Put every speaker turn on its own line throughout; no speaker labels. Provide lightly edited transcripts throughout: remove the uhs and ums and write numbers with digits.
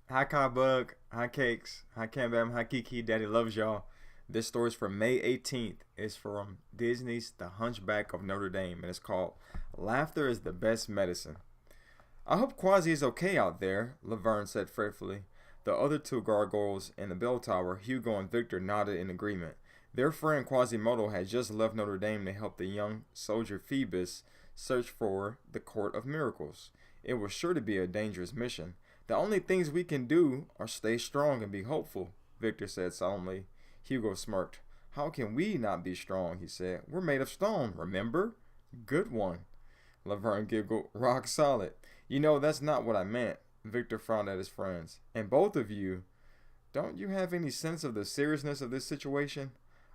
Hi Bug, hi Cakes, hi Cam Bam, hi Kiki, Daddy loves y'all. This story is from May 18th. It's from Disney's The Hunchback of Notre Dame, and it's called Laughter is the Best Medicine. I hope Quasi is okay out there, Laverne said fretfully. The other two gargoyles in the bell tower, Hugo and Victor, nodded in agreement. Their friend Quasimodo had just left Notre Dame to help the young soldier Phoebus search for the Court of Miracles. It was sure to be a dangerous mission. The only things we can do are stay strong and be hopeful, Victor said solemnly. Hugo smirked. How can we not be strong? He said. We're made of stone, remember? Good one. Laverne giggled. Rock solid. You know, that's not what I meant. Victor frowned at his friends. And both of you, don't you have any sense of the seriousness of this situation?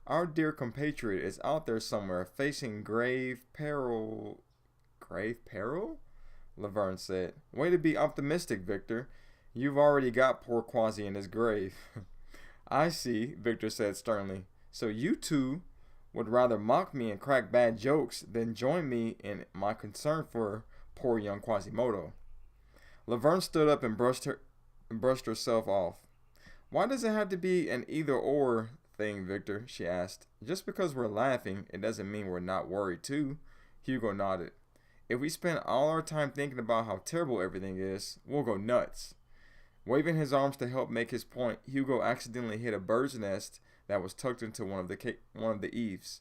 Our dear compatriot is out there somewhere facing grave peril. Grave peril? Laverne said. Way to be optimistic, Victor. You've already got poor Quasi in his grave. I see, Victor said sternly. So you two would rather mock me and crack bad jokes than join me in my concern for poor young Quasimodo. Laverne stood up and brushed herself off. Why does it have to be an either or thing, Victor? She asked. Just because we're laughing, it doesn't mean we're not worried too. Hugo nodded. If we spend all our time thinking about how terrible everything is, we'll go nuts. Waving his arms to help make his point, Hugo accidentally hit a bird's nest that was tucked into one of the eaves.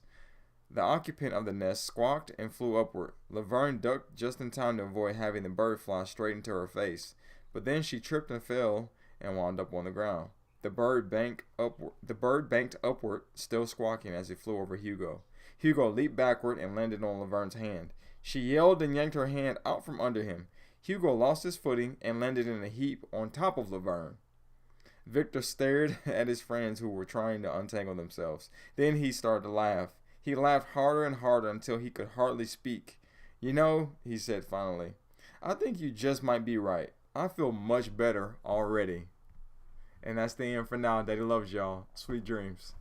The occupant of the nest squawked and flew upward. Laverne ducked just in time to avoid having the bird fly straight into her face, but then she tripped and fell and wound up on the ground. The bird banked upward, still squawking as it flew over Hugo. Hugo leaped backward and landed on Laverne's hand. She yelled and yanked her hand out from under him. Hugo lost his footing and landed in a heap on top of Laverne. Victor stared at his friends who were trying to untangle themselves. Then he started to laugh. He laughed harder and harder until he could hardly speak. You know, he said finally, I think you just might be right. I feel much better already. And that's the end for now. Daddy loves y'all. Sweet dreams.